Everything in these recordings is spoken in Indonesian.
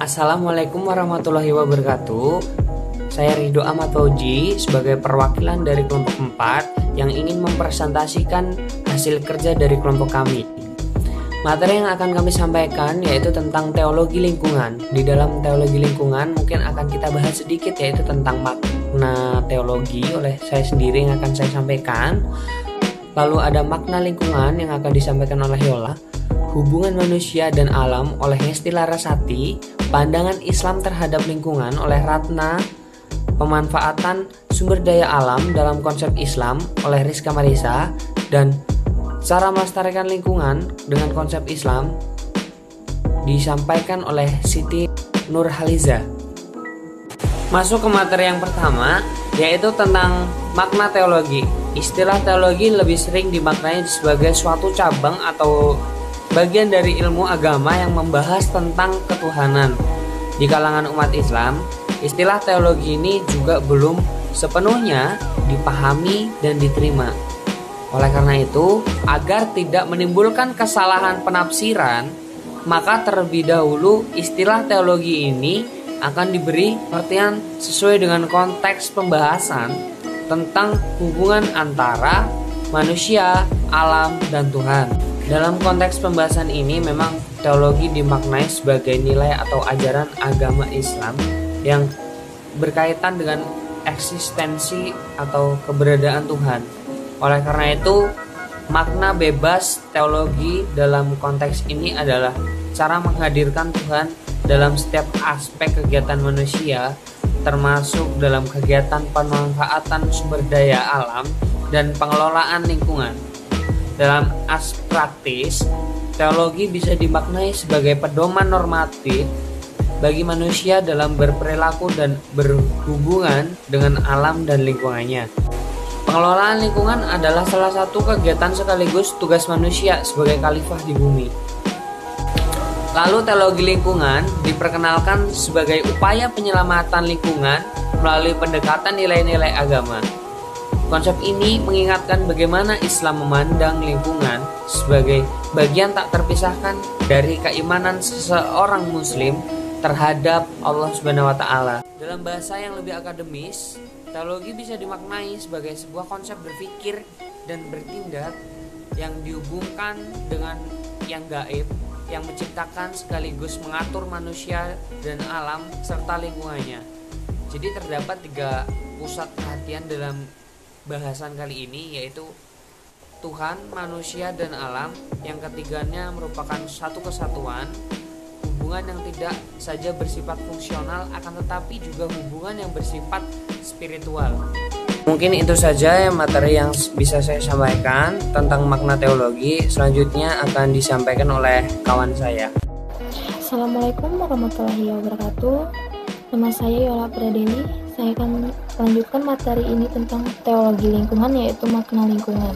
Assalamualaikum warahmatullahi wabarakatuh. Saya Ridho Ahmad Fauji sebagai perwakilan dari kelompok 4 yang ingin mempresentasikan hasil kerja dari kelompok kami. Materi yang akan kami sampaikan yaitu tentang teologi lingkungan. Di dalam teologi lingkungan mungkin akan kita bahas sedikit yaitu tentang makna teologi oleh saya sendiri yang akan saya sampaikan. Lalu ada makna lingkungan yang akan disampaikan oleh Yola, hubungan manusia dan alam oleh Hesti Larasati, pandangan Islam terhadap lingkungan oleh Ratna, pemanfaatan sumber daya alam dalam konsep Islam oleh Rizka Marisa, dan cara melestarikan lingkungan dengan konsep Islam disampaikan oleh Siti Nurhaliza. Masuk ke materi yang pertama, yaitu tentang makna teologi. Istilah teologi lebih sering dimaknai sebagai suatu cabang atau bagian dari ilmu agama yang membahas tentang ketuhanan. Di kalangan umat Islam, istilah teologi ini juga belum sepenuhnya dipahami dan diterima. Oleh karena itu, agar tidak menimbulkan kesalahan penafsiran, maka terlebih dahulu istilah teologi ini akan diberi pengertian sesuai dengan konteks pembahasan tentang hubungan antara manusia, alam, dan Tuhan. Dalam konteks pembahasan ini memang teologi dimaknai sebagai nilai atau ajaran agama Islam yang berkaitan dengan eksistensi atau keberadaan Tuhan. Oleh karena itu, makna bebas teologi dalam konteks ini adalah cara menghadirkan Tuhan dalam setiap aspek kegiatan manusia, termasuk dalam kegiatan pemanfaatan sumber daya alam dan pengelolaan lingkungan. Dalam aspek praktis, teologi bisa dimaknai sebagai pedoman normatif bagi manusia dalam berperilaku dan berhubungan dengan alam dan lingkungannya. Pengelolaan lingkungan adalah salah satu kegiatan sekaligus tugas manusia sebagai khalifah di bumi. Lalu teologi lingkungan diperkenalkan sebagai upaya penyelamatan lingkungan melalui pendekatan nilai-nilai agama. Konsep ini mengingatkan bagaimana Islam memandang lingkungan sebagai bagian tak terpisahkan dari keimanan seseorang muslim terhadap Allah Subhanahu wa taala. Dalam bahasa yang lebih akademis, teologi bisa dimaknai sebagai sebuah konsep berpikir dan bertindak yang dihubungkan dengan yang gaib, yang menciptakan sekaligus mengatur manusia dan alam serta lingkungannya. Jadi terdapat 3 pusat perhatian dalam bahasan kali ini, yaitu Tuhan, manusia, dan alam. Yang ketiganya merupakan satu kesatuan, hubungan yang tidak saja bersifat fungsional akan tetapi juga hubungan yang bersifat spiritual. Mungkin itu saja materi yang bisa saya sampaikan tentang makna teologi. Selanjutnya akan disampaikan oleh kawan saya. Assalamualaikum warahmatullahi wabarakatuh. Nama saya Yola Pradeni. Saya akan melanjutkan materi ini tentang teologi lingkungan, yaitu makna lingkungan.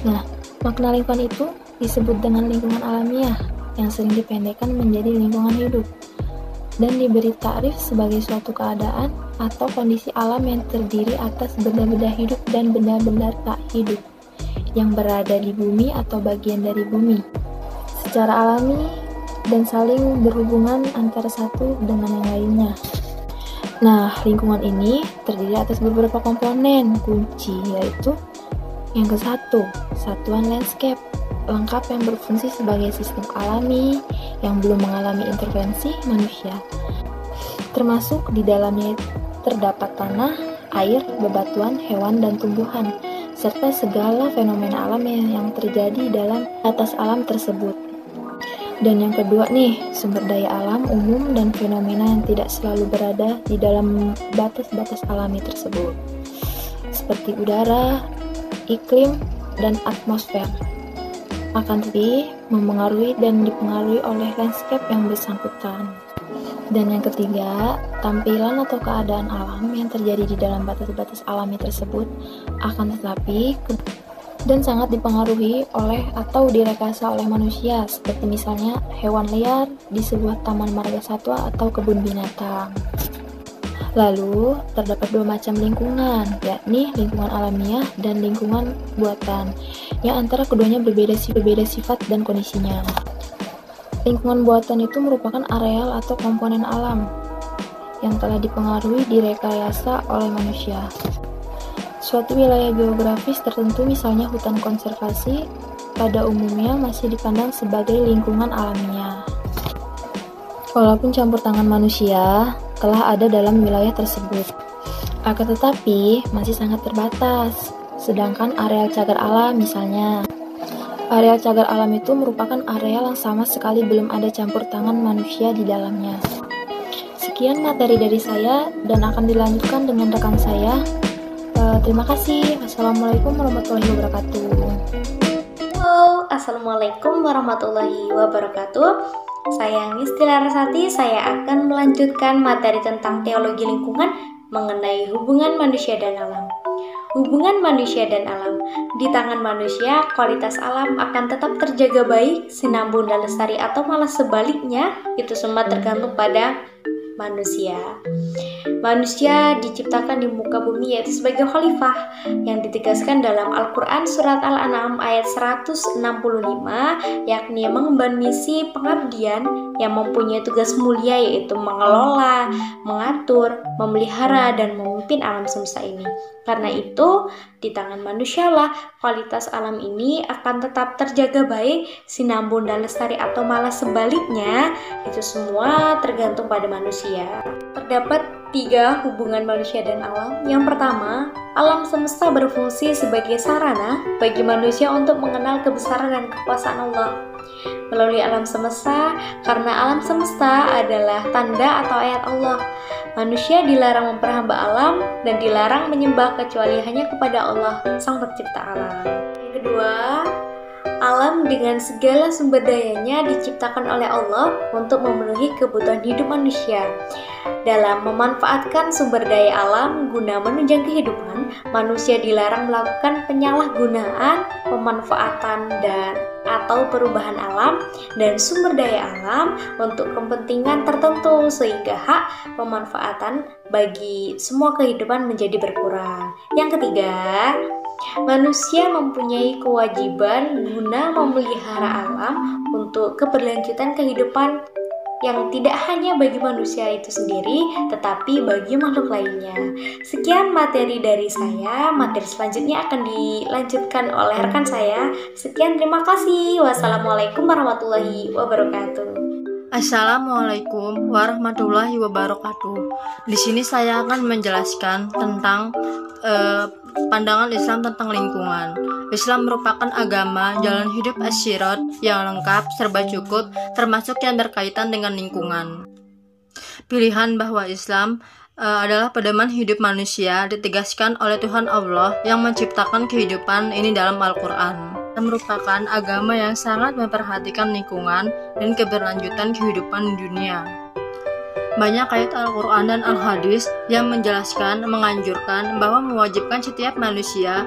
Nah, makna lingkungan itu disebut dengan lingkungan alamiah yang sering dipendekkan menjadi lingkungan hidup dan diberi takrif sebagai suatu keadaan atau kondisi alam yang terdiri atas benda-benda hidup dan benda-benda tak hidup yang berada di bumi atau bagian dari bumi secara alami dan saling berhubungan antara satu dengan yang lainnya. Nah, lingkungan ini terdiri atas beberapa komponen kunci, yaitu yang ke-1, satuan landscape, lengkap yang berfungsi sebagai sistem alami yang belum mengalami intervensi manusia. Termasuk di dalamnya terdapat tanah, air, bebatuan, hewan, dan tumbuhan, serta segala fenomena alam yang terjadi dalam atas alam tersebut. Dan yang kedua nih, sumber daya alam umum dan fenomena yang tidak selalu berada di dalam batas-batas alami tersebut, seperti udara, iklim, dan atmosfer. Akan tetapi memengaruhi dan dipengaruhi oleh landscape yang bersangkutan. Dan yang ketiga, tampilan atau keadaan alam yang terjadi di dalam batas-batas alami tersebut akan tetapi dan sangat dipengaruhi oleh atau direkayasa oleh manusia, seperti misalnya hewan liar di sebuah taman marga satwa atau kebun binatang. Lalu, terdapat 2 macam lingkungan, yakni lingkungan alamiah dan lingkungan buatan, yang antara keduanya berbeda sifat dan kondisinya. Lingkungan buatan itu merupakan areal atau komponen alam yang telah dipengaruhi direkayasa oleh manusia. Suatu wilayah geografis tertentu, misalnya hutan konservasi, pada umumnya masih dipandang sebagai lingkungan alamiah. Walaupun campur tangan manusia telah ada dalam wilayah tersebut, akan tetapi masih sangat terbatas. Sedangkan areal cagar alam misalnya, areal cagar alam itu merupakan areal yang sama sekali belum ada campur tangan manusia di dalamnya. Sekian materi dari saya dan akan dilanjutkan dengan rekan saya. Terima kasih. Assalamualaikum warahmatullahi wabarakatuh. Halo, Assalamualaikum warahmatullahi wabarakatuh. Saya Misti Larasati, saya akan melanjutkan materi tentang teologi lingkungan mengenai hubungan manusia dan alam. Hubungan manusia dan alam. Di tangan manusia, kualitas alam akan tetap terjaga baik, sinambung dan lestari, atau malah sebaliknya, itu semua tergantung pada manusia. Manusia diciptakan di muka bumi yaitu sebagai khalifah yang ditegaskan dalam Al-Quran surat Al-An'am ayat 165, yakni mengemban misi pengabdian yang mempunyai tugas mulia yaitu mengelola, mengatur, memelihara, dan memimpin alam semesta ini. Karena itu, di tangan manusialah kualitas alam ini akan tetap terjaga baik, sinambung dan lestari, atau malah sebaliknya, itu semua tergantung pada manusia. Terdapat 3 hubungan manusia dan alam. Yang pertama, alam semesta berfungsi sebagai sarana bagi manusia untuk mengenal kebesaran dan kekuasaan Allah. Melalui alam semesta, karena alam semesta adalah tanda atau ayat Allah, manusia dilarang memperhamba alam dan dilarang menyembah kecuali hanya kepada Allah, Sang Pencipta alam. Yang kedua, alam dengan segala sumber dayanya diciptakan oleh Allah untuk memenuhi kebutuhan hidup manusia. Dalam memanfaatkan sumber daya alam guna menunjang kehidupan, manusia dilarang melakukan penyalahgunaan, pemanfaatan, dan atau perubahan alam dan sumber daya alam untuk kepentingan tertentu, sehingga hak pemanfaatan bagi semua kehidupan menjadi berkurang. Yang ketiga, manusia mempunyai kewajiban guna memelihara alam untuk keberlanjutan kehidupan yang tidak hanya bagi manusia itu sendiri, tetapi bagi makhluk lainnya. Sekian materi dari saya. Materi selanjutnya akan dilanjutkan oleh rekan saya. Sekian, terima kasih. Wassalamualaikum warahmatullahi wabarakatuh. Assalamualaikum warahmatullahi wabarakatuh. Di sini saya akan menjelaskan tentang pandangan Islam tentang lingkungan. Islam merupakan agama jalan hidup as-sirat yang lengkap, serba cukup, termasuk yang berkaitan dengan lingkungan. Pilihan bahwa Islam adalah pedoman hidup manusia ditegaskan oleh Tuhan Allah yang menciptakan kehidupan ini dalam Al-Quran. Merupakan agama yang sangat memperhatikan lingkungan dan keberlanjutan kehidupan di dunia. Banyak ayat Al-Quran dan Al-Hadis yang menjelaskan, menganjurkan bahwa mewajibkan setiap manusia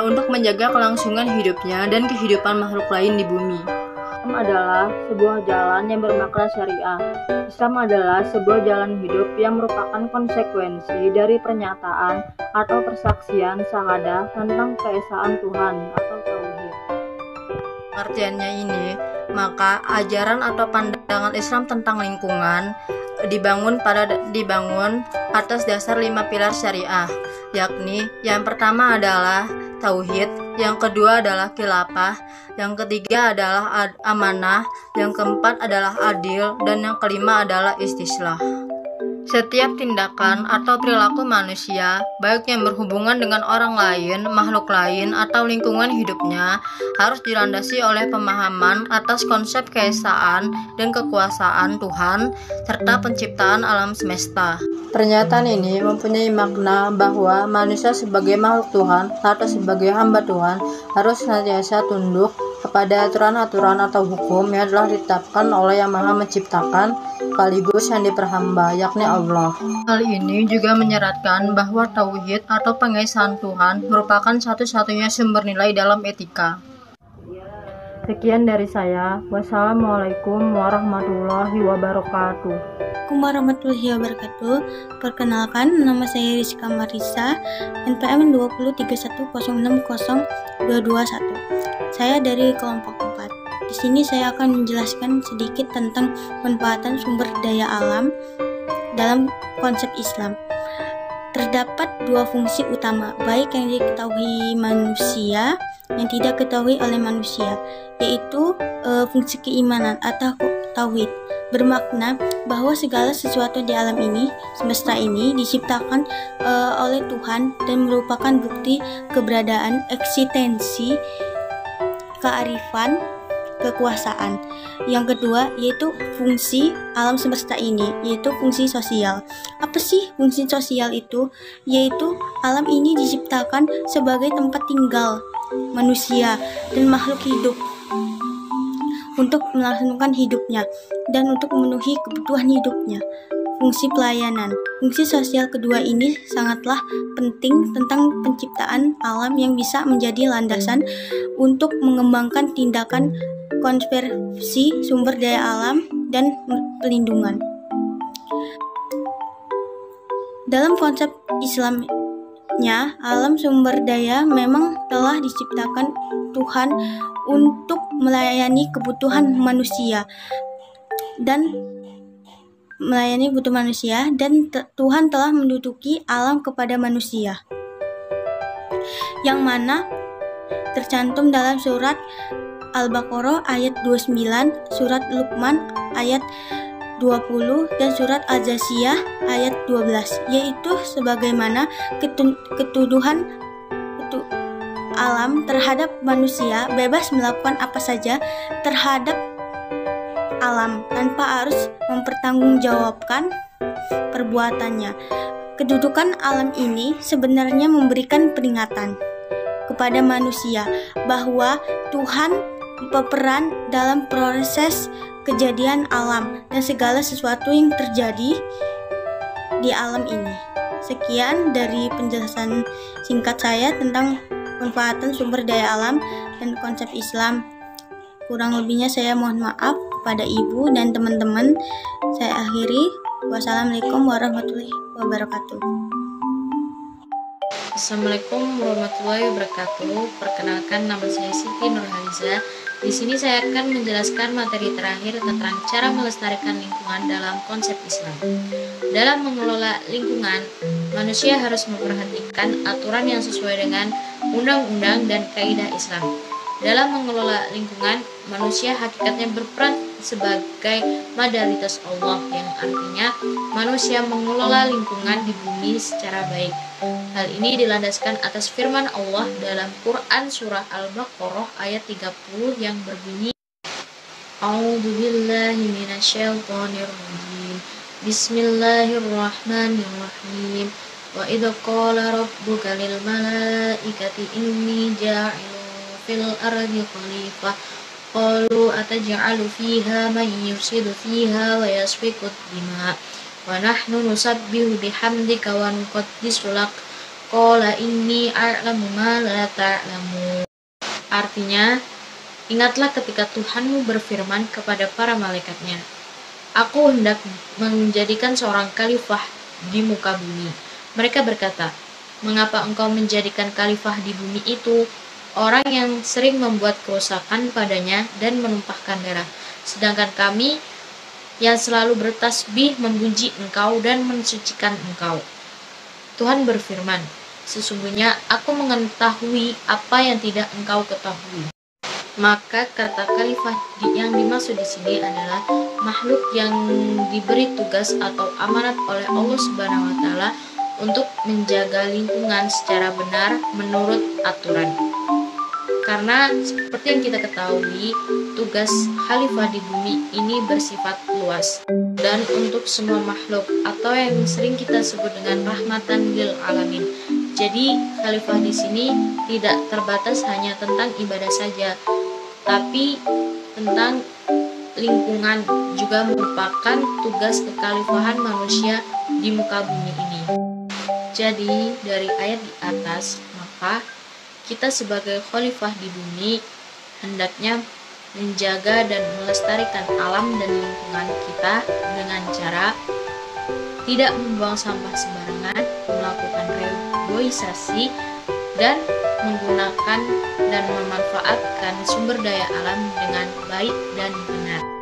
untuk menjaga kelangsungan hidupnya dan kehidupan makhluk lain di bumi. Islam adalah sebuah jalan yang bermakna syariah. Islam adalah sebuah jalan hidup yang merupakan konsekuensi dari pernyataan atau persaksian syahadah tentang keesaan Tuhan atau tauhid. Pengertiannya ini, maka ajaran atau pandangan Islam tentang lingkungan dibangun atas dasar 5 pilar syariah, yakni yang pertama adalah tauhid, yang kedua adalah khilafah, yang ketiga adalah amanah, yang keempat adalah adil, dan yang kelima adalah istislah. Setiap tindakan atau perilaku manusia, baik yang berhubungan dengan orang lain, makhluk lain, atau lingkungan hidupnya, harus dilandasi oleh pemahaman atas konsep keesaan dan kekuasaan Tuhan, serta penciptaan alam semesta. Pernyataan ini mempunyai makna bahwa manusia sebagai makhluk Tuhan atau sebagai hamba Tuhan harus senantiasa tunduk kepada aturan-aturan atau hukum yang telah ditetapkan oleh Yang Maha Menciptakan sekaligus yang diperhamba, yakni Allah. Hal ini juga menyeratkan bahwa tauhid atau pengesaan Tuhan merupakan satu-satunya sumber nilai dalam etika. Sekian dari saya. Wassalamualaikum warahmatullahi wabarakatuh. Assalamualaikum warahmatullahi wabarakatuh. Perkenalkan, nama saya Rizka Marisa, NPM 20310600221. Saya dari kelompok 4. Di Di sini saya akan menjelaskan sedikit tentang pemanfaatan sumber daya alam dalam konsep Islam. Terdapat dua fungsi utama, baik yang diketahui manusia yang tidak diketahui oleh manusia, yaitu fungsi keimanan atau tauhid. Bermakna bahwa segala sesuatu di alam ini, semesta ini, diciptakan oleh Tuhan dan merupakan bukti keberadaan, eksistensi, kearifan, kekuasaan. Yang kedua yaitu fungsi alam semesta ini, yaitu fungsi sosial. Apa sih fungsi sosial itu? Yaitu alam ini diciptakan sebagai tempat tinggal manusia dan makhluk hidup untuk melangsungkan hidupnya dan untuk memenuhi kebutuhan hidupnya. Fungsi pelayanan. Fungsi sosial kedua ini sangatlah penting tentang penciptaan alam yang bisa menjadi landasan untuk mengembangkan tindakan konservasi sumber daya alam dan pelindungan. Dalam konsep Islamnya, alam sumber daya memang telah diciptakan Tuhan untuk melayani kebutuhan manusia dan Tuhan telah menduduki alam kepada manusia, yang mana tercantum dalam surat Al-Baqarah ayat 29, surat Luqman ayat 20, dan surat Al-Jasiyah ayat 12, yaitu sebagaimana ketuduhan alam terhadap manusia bebas melakukan apa saja terhadap alam tanpa harus mempertanggungjawabkan perbuatannya. Kedudukan alam ini sebenarnya memberikan peringatan kepada manusia bahwa Tuhan berperan dalam proses kejadian alam dan segala sesuatu yang terjadi di alam ini. Sekian dari penjelasan singkat saya tentang pemanfaatan sumber daya alam dan konsep Islam. Kurang lebihnya saya mohon maaf kepada ibu dan teman-teman. Saya akhiri. Wassalamualaikum warahmatullahi wabarakatuh. Assalamualaikum warahmatullahi wabarakatuh. Perkenalkan, nama saya Siti Nurhaliza. Di sini saya akan menjelaskan materi terakhir tentang cara melestarikan lingkungan dalam konsep Islam. Dalam mengelola lingkungan, manusia harus memperhatikan aturan yang sesuai dengan undang-undang dan kaidah Islam. Dalam mengelola lingkungan, manusia hakikatnya berperan sebagai modalitas Allah, yang artinya manusia mengelola lingkungan di bumi secara baik. Hal ini dilandaskan atas firman Allah dalam Quran surah Al-Baqarah ayat 30 yang berbunyi, A'udzubillahi minasyaitonirrajim. Bismillahirrahmanirrahim. Wa idza qala rabbuka lil malaikati inni ja'ilun fil ardi khalifah qalu ataj'alu fiha man yufsidu fiha wa yasfiku ad-dima wa nahnu nusabbihu bihamdika wa nuqaddisu lak qala inni a'lamu ma la ta'lamun. Artinya, ingatlah ketika Tuhanmu berfirman kepada para malaikatnya, Aku hendak menjadikan seorang khalifah di muka bumi. Mereka berkata, mengapa engkau menjadikan khalifah di bumi itu orang yang sering membuat kerusakan padanya dan menumpahkan darah, sedangkan kami yang selalu bertasbih memuji engkau dan mensucikan engkau. Tuhan berfirman, sesungguhnya aku mengetahui apa yang tidak engkau ketahui. Maka kata khalifah yang dimaksud di sini adalah makhluk yang diberi tugas atau amanat oleh Allah Subhanahu wa taala untuk menjaga lingkungan secara benar menurut aturan. Karena seperti yang kita ketahui, tugas khalifah di bumi ini bersifat luas dan untuk semua makhluk, atau yang sering kita sebut dengan rahmatan lil alamin. Jadi khalifah di sini tidak terbatas hanya tentang ibadah saja, tapi tentang lingkungan juga merupakan tugas kekhalifahan manusia di muka bumi ini. Jadi dari ayat di atas, maka kita sebagai khalifah di bumi hendaknya menjaga dan melestarikan alam dan lingkungan kita dengan cara tidak membuang sampah sembarangan, melakukan reboisasi, dan menggunakan dan memanfaatkan sumber daya alam dengan baik dan benar.